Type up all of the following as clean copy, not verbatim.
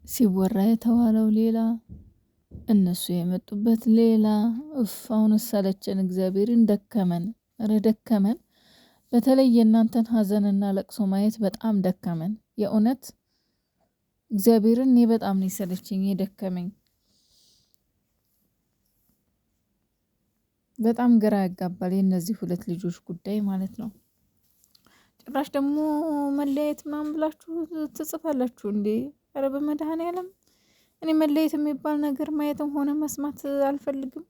ሲወራ የተዋለው ሌላ እነሱ የመጡበት ሌላ። አሁን ሰለቸን፣ እግዚአብሔርን ደከመን፣ ኧረ ደከመን። በተለይ የእናንተን ሀዘንና ለቅሶ ማየት በጣም ደከመን። የእውነት እግዚአብሔርን እኔ በጣም ነው የሰለቸኝ የደከመኝ። በጣም ግራ ያጋባል የእነዚህ ሁለት ልጆች ጉዳይ ማለት ነው። ጭራሽ ደግሞ መለያየት ምናምን ብላችሁ ትጽፋላችሁ እንዴ? ኧረ በመድኃኔዓለም እኔ መለየት የሚባል ነገር ማየትም ሆነ መስማት አልፈልግም።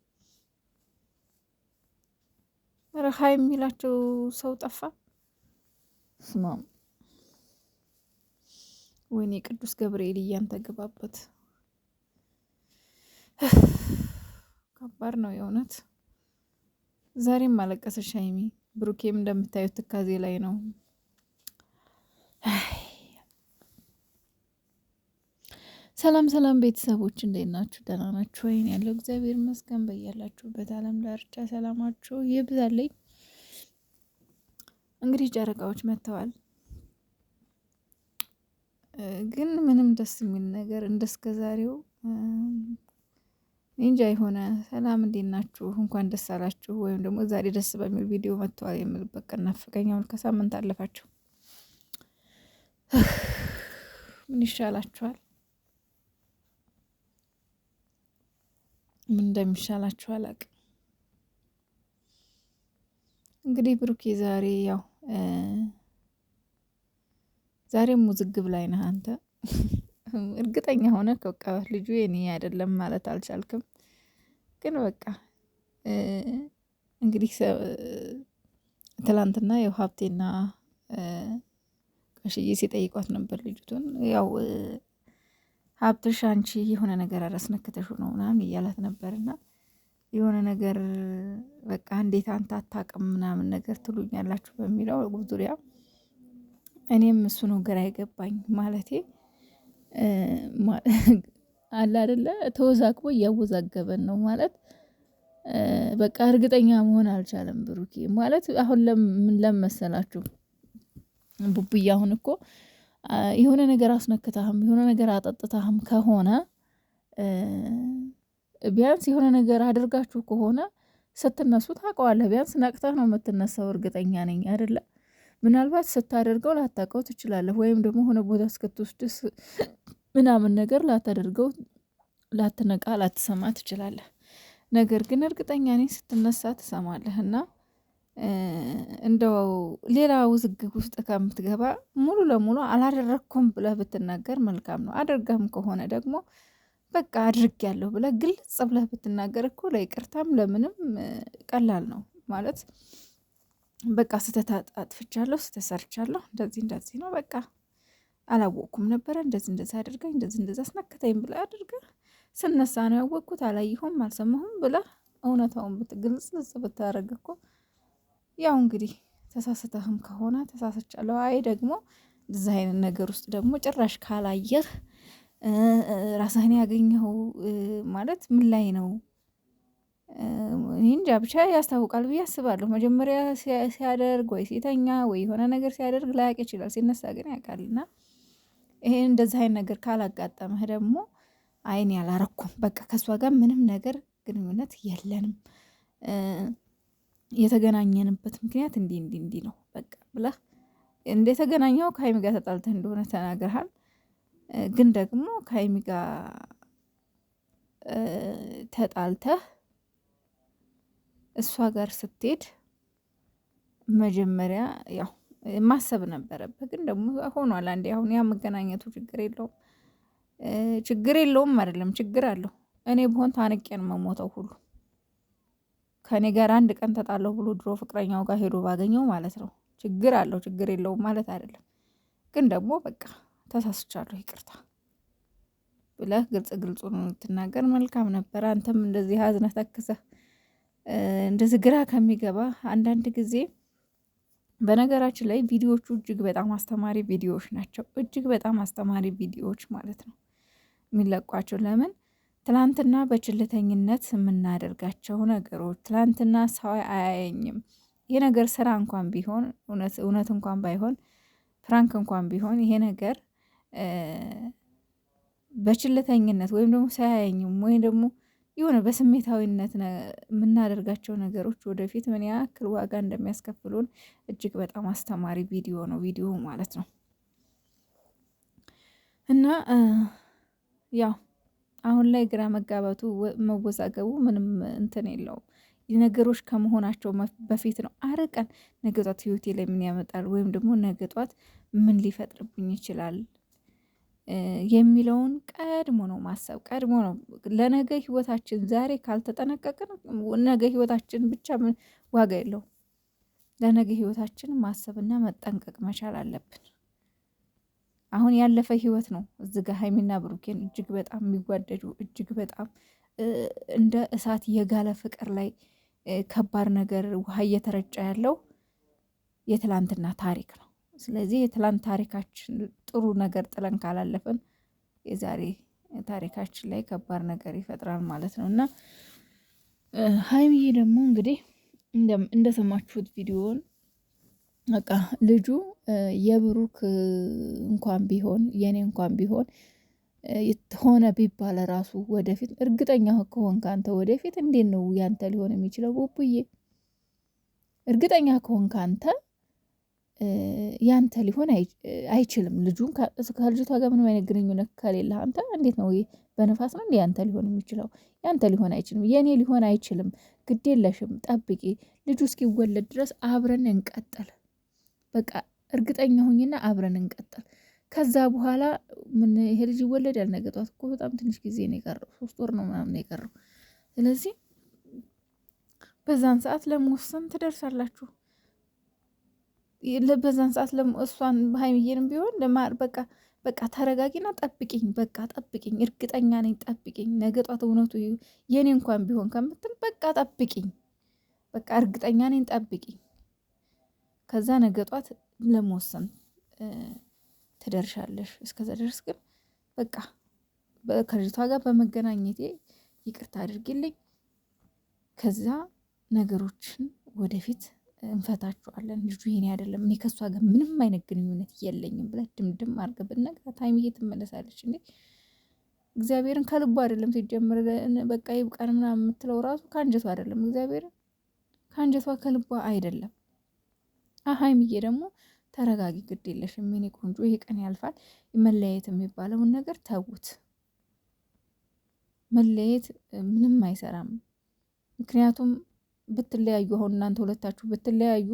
ረሃ የሚላቸው ሰው ጠፋ። ስማም ወይኔ ቅዱስ ገብርኤል እያንተ ገባበት። ከባድ ነው የእውነት። ዛሬም አለቀሰች ሀይሚ። ብሩኬም እንደምታዩት ትካዜ ላይ ነው። ሰላም ሰላም ቤተሰቦች እንዴት ናችሁ? ደህና ናችሁ ወይን? ያለው እግዚአብሔር ይመስገን። በያላችሁበት ዓለም ዳርቻ ሰላማችሁ ይብዛልኝ። እንግዲህ ጨረቃዎች መጥተዋል፣ ግን ምንም ደስ የሚል ነገር እንደስከ ዛሬው እንጃ የሆነ ሰላም እንዴት ናችሁ እንኳን ደስ አላችሁ ወይም ደግሞ ዛሬ ደስ በሚል ቪዲዮ መጥተዋል የምልበት ቀን ናፍቀኛውን ከሳምንት አለፋችሁ። ምን ይሻላችኋል? ምን እንደሚሻላችሁ አላቅም። እንግዲህ ብሩኬ ዛሬ ያው ዛሬም ውዝግብ ላይ ነህ አንተ። እርግጠኛ ሆነ በቃ ልጁ የኔ አይደለም ማለት አልቻልክም። ግን በቃ እንግዲህ ትላንትና ያው ሀብቴና ቀሽዬ ሲጠይቋት ነበር ልጅቱን። ያው ሀብትሽ አንቺ የሆነ ነገር አስነክተሽ ነው ምናምን እያላት ነበርና የሆነ ነገር በቃ እንዴት አንተ አታውቅም ምናምን ነገር ትሉኛላችሁ በሚለው ዙሪያ እኔም እሱ ነው ግራ የገባኝ። ማለቴ አለ አይደለ ተወዛግቦ እያወዛገበን ነው ማለት በቃ እርግጠኛ መሆን አልቻለም ብሩኬ ማለት። አሁን ለምን ለመሰላችሁ ቡቡዬ አሁን እኮ የሆነ ነገር አስነክታህም የሆነ ነገር አጠጥታህም ከሆነ ቢያንስ የሆነ ነገር አድርጋችሁ ከሆነ ስትነሱ ታውቀዋለህ። ቢያንስ ነቅተህ ነው የምትነሳው፣ እርግጠኛ ነኝ አይደለ? ምናልባት ስታደርገው ላታውቀው ትችላለህ፣ ወይም ደግሞ ሆነ ቦታ እስክትወስድስ ምናምን ነገር ላታደርገው፣ ላትነቃ፣ ላትሰማ ትችላለህ። ነገር ግን እርግጠኛ ነኝ ስትነሳ ትሰማለህ። እና እንደው ሌላ ውዝግብ ውስጥ ከምትገባ ሙሉ ለሙሉ አላደረግኩም ብለህ ብትናገር መልካም ነው። አድርገህም ከሆነ ደግሞ በቃ አድርጌያለሁ ብለህ ግልጽ ብለህ ብትናገር እኮ ለይቅርታም ለምንም ቀላል ነው ማለት። በቃ ስህተት አጥፍቻለሁ፣ ስህተት ሰርቻለሁ፣ እንደዚህ ነው በቃ አላወቅኩም ነበረ፣ እንደዚህ አድርገኝ፣ እንደዚህ አስነክተኝ ብለህ አድርገህ ስነሳ ነው ያወቅኩት፣ አላየሁም፣ አልሰማሁም ብለህ እውነታውን ብትግልጽ ብታደርግ እኮ ያው እንግዲህ ተሳስተህም ከሆነ ተሳስቻለሁ፣ አይ ደግሞ እንደዚህ አይነት ነገር ውስጥ ደግሞ ጭራሽ ካላየህ ራስህን ያገኘኸው ማለት ምን ላይ ነው? እኔ እንጃ ብቻ ያስታውቃል ብዬ አስባለሁ። መጀመሪያ ሲያደርግ ወይ ሲተኛ ወይ የሆነ ነገር ሲያደርግ ላያውቅ ይችላል፣ ሲነሳ ግን ያውቃልና ይሄን እንደዚህ አይነት ነገር ካላጋጠመህ ደግሞ አይን ያላረኩም በቃ ከሷ ጋር ምንም ነገር ግንኙነት የለንም፣ የተገናኘንበት ምክንያት እንዲህ ነው በቃ ብለህ እንደተገናኘው ከሀይሚ ጋር ተጣልተህ እንደሆነ ተናግረሃል። ግን ደግሞ ከሀይሚ ጋር ተጣልተህ እሷ ጋር ስትሄድ መጀመሪያ ያው ማሰብ ነበረብህ። ግን ደግሞ ሆኗል አንዴ። አሁን ያ መገናኘቱ ችግር የለውም አይደለም፣ ችግር አለው። እኔ ብሆን ታንቄን መሞተው ሁሉ ከእኔ ጋር አንድ ቀን ተጣለሁ ብሎ ድሮ ፍቅረኛው ጋር ሄዶ ባገኘው ማለት ነው። ችግር አለው፣ ችግር የለውም ማለት አይደለም። ግን ደግሞ በቃ ተሳስቻለሁ ይቅርታ ብለህ ግልጹን ትናገር መልካም ነበር። አንተም እንደዚህ አዝነህ ተክዘህ እንደዚህ ግራ ከሚገባ አንዳንድ ጊዜ በነገራችን ላይ ቪዲዮዎቹ እጅግ በጣም አስተማሪ ቪዲዮዎች ናቸው። እጅግ በጣም አስተማሪ ቪዲዮዎች ማለት ነው የሚለቋቸው። ለምን ትላንትና በችልተኝነት የምናደርጋቸው ነገሮች ትላንትና ሰው አያየኝም፣ ይሄ ነገር ስራ እንኳን ቢሆን እውነት እንኳን ባይሆን ፍራንክ እንኳን ቢሆን ይሄ ነገር በችለተኝነት ወይም ደግሞ ሳያየኝም ወይም ደግሞ የሆነ በስሜታዊነት የምናደርጋቸው ነገሮች ወደፊት ምን ያክል ዋጋ እንደሚያስከፍሉን እጅግ በጣም አስተማሪ ቪዲዮ ማለት ነው። እና ያው አሁን ላይ ግራ መጋባቱ መወዛገቡ ምንም እንትን የለውም። ነገሮች ከመሆናቸው በፊት ነው አርቀን ነገ ጧት ህይወቴ ላይ ምን ያመጣል ወይም ደግሞ ነገ ጧት ምን ሊፈጥርብኝ ይችላል የሚለውን ቀድሞ ነው ማሰብ። ቀድሞ ነው ለነገ ህይወታችን ዛሬ ካልተጠነቀቅን ነገ ህይወታችን ብቻ ዋጋ የለውም። ለነገ ህይወታችን ማሰብና መጠንቀቅ መቻል አለብን። አሁን ያለፈ ህይወት ነው እዚህ ጋር ሀይሚና ብሩኬን እጅግ በጣም የሚጓደዱ እጅግ በጣም እንደ እሳት የጋለ ፍቅር ላይ ከባድ ነገር ውሃ እየተረጨ ያለው የትላንትና ታሪክ ነው። ስለዚህ የትላንት ታሪካችን ጥሩ ነገር ጥለን ካላለፈን የዛሬ ታሪካችን ላይ ከባድ ነገር ይፈጥራል ማለት ነው። እና ሀይሚዬ ደግሞ እንግዲህ እንደሰማችሁት ቪዲዮውን በቃ ልጁ የብሩክ እንኳን ቢሆን የኔ እንኳን ቢሆን ሆነ ቢባል ራሱ ወደፊት እርግጠኛ ከሆንክ አንተ ወደፊት እንዴት ነው ያንተ ሊሆን የሚችለው? ቡቡዬ እርግጠኛ ከሆንክ አንተ ያንተ ሊሆን አይችልም። ልጁን ከልጅቷ ጋር ምንም አይነት ግንኙነት ከሌለ አንተ እንዴት ነው በነፋስ ነው እንዴ ያንተ ሊሆን የሚችለው? ያንተ ሊሆን አይችልም። የኔ ሊሆን አይችልም። ግድ የለሽም፣ ጠብቂ። ልጁ እስኪወለድ ድረስ አብረን እንቀጥል። በቃ እርግጠኛ ሁኝና አብረን እንቀጥል። ከዛ በኋላ ምን ይሄ ልጅ ይወለዳል። ነገ ጧት እኮ በጣም ትንሽ ጊዜ ነው የቀረው፣ 3 ወር ነው ምናምን የቀረው። ስለዚህ በዛን ሰዓት ለመወሰን ትደርሳላችሁ። በዛን ሰዓት እሷን ሀይሚዬንም ቢሆን በቃ ተረጋጊና ጠብቂኝ፣ በቃ ጠብቂኝ፣ እርግጠኛ ነኝ ጠብቂኝ፣ ነገ ጧት እውነቱ የኔ እንኳን ቢሆን ከምትል በቃ ጠብቂኝ፣ በቃ እርግጠኛ ነኝ ጠብቂኝ። ከዛ ነገ ጧት ለመወሰን ትደርሻለሽ። እስከዛ ድረስ ግን በቃ ከልጅቷ ጋር በመገናኘቴ ይቅርታ አድርጊልኝ። ከዛ ነገሮችን ወደፊት እንፈታችኋለን። ልጁ የኔ አይደለም፣ እኔ ከሷ ጋር ምንም አይነት ግንኙነት የለኝም ብለህ ድምድም አድርገህ ብትነግራት ሀይሚዬ ትመለሳለች። እንዴ እግዚአብሔርን ከልቡ አይደለም ሲጀምር፣ በቃ ይብቃን ምናምን የምትለው ራሱ ከአንጀቷ አይደለም። እግዚአብሔርን ከአንጀቷ ከልቧ አይደለም። ሀይሚዬ ደግሞ ተረጋጊ፣ ግድ የለሽም የኔ ቆንጆ፣ ይሄ ቀን ያልፋል። መለያየት የሚባለውን ነገር ተዉት። መለያየት ምንም አይሰራም። ምክንያቱም ብትለያዩ አሁን እናንተ ሁለታችሁ ብትለያዩ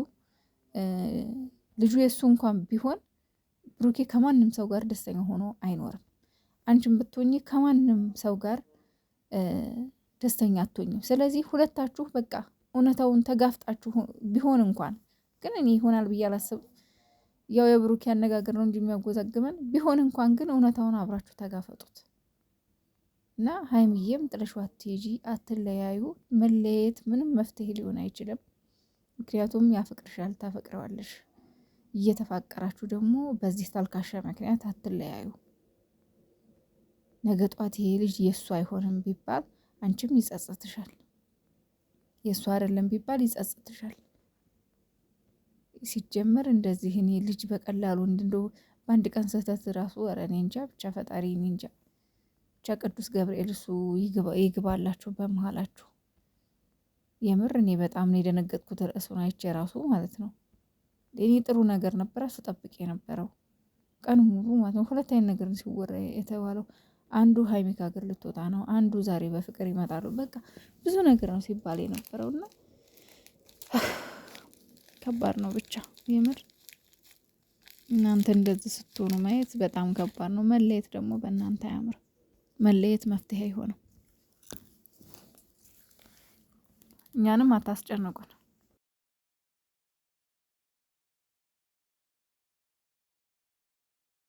ልጁ የእሱ እንኳን ቢሆን ብሩኬ ከማንም ሰው ጋር ደስተኛ ሆኖ አይኖርም። አንቺም ብትሆኚ ከማንም ሰው ጋር ደስተኛ አትሆኝም። ስለዚህ ሁለታችሁ በቃ እውነታውን ተጋፍጣችሁ ቢሆን እንኳን ግን እኔ ይሆናል ብዬ አላስብም። ያው የብሩኬ አነጋገር ነው እንጂ የሚያጎዛግመን ቢሆን እንኳን ግን እውነታውን አብራችሁ ተጋፈጡት እና ሀይሚዬም ጥለሽው አትሄጂ፣ አትለያዩ። መለየት ምንም መፍትሄ ሊሆን አይችልም። ምክንያቱም ያፈቅርሻል፣ ታፈቅረዋለሽ። እየተፋቀራችሁ ደግሞ በዚህ ታልካሻ ምክንያት አትለያዩ። ነገ ጧት ይሄ ልጅ የእሱ አይሆንም ቢባል አንቺም ይጸጽትሻል። የእሱ አይደለም ቢባል ይጸጽትሻል። ሲጀመር እንደዚህ እኔ ልጅ በቀላሉ እንደው በአንድ ቀን ስህተት ራሱ ኧረ እኔ እንጃ፣ ብቻ ፈጣሪ እኔ እንጃ። ብቻ ቅዱስ ገብርኤል እሱ ይግባላችሁ በመሀላችሁ። የምር እኔ በጣም ነው የደነገጥኩት ርዕሱን አይቼ ራሱ ማለት ነው። እኔ ጥሩ ነገር ነበረ ስጠብቅ የነበረው ቀን ሙሉ ማለት ነው። ሁለት አይነት ነገር ሲወራ የተባለው አንዱ ሀይሚ ከሀገር ልትወጣ ነው፣ አንዱ ዛሬ በፍቅር ይመጣሉ። በቃ ብዙ ነገር ነው ሲባል የነበረውና ከባድ ነው ብቻ የምር እናንተ እንደዚህ ስትሆኑ ማየት በጣም ከባድ ነው። መለየት ደግሞ በእናንተ አያምር። መለየት መፍትሄ አይሆንም። እኛንም አታስጨንቁን።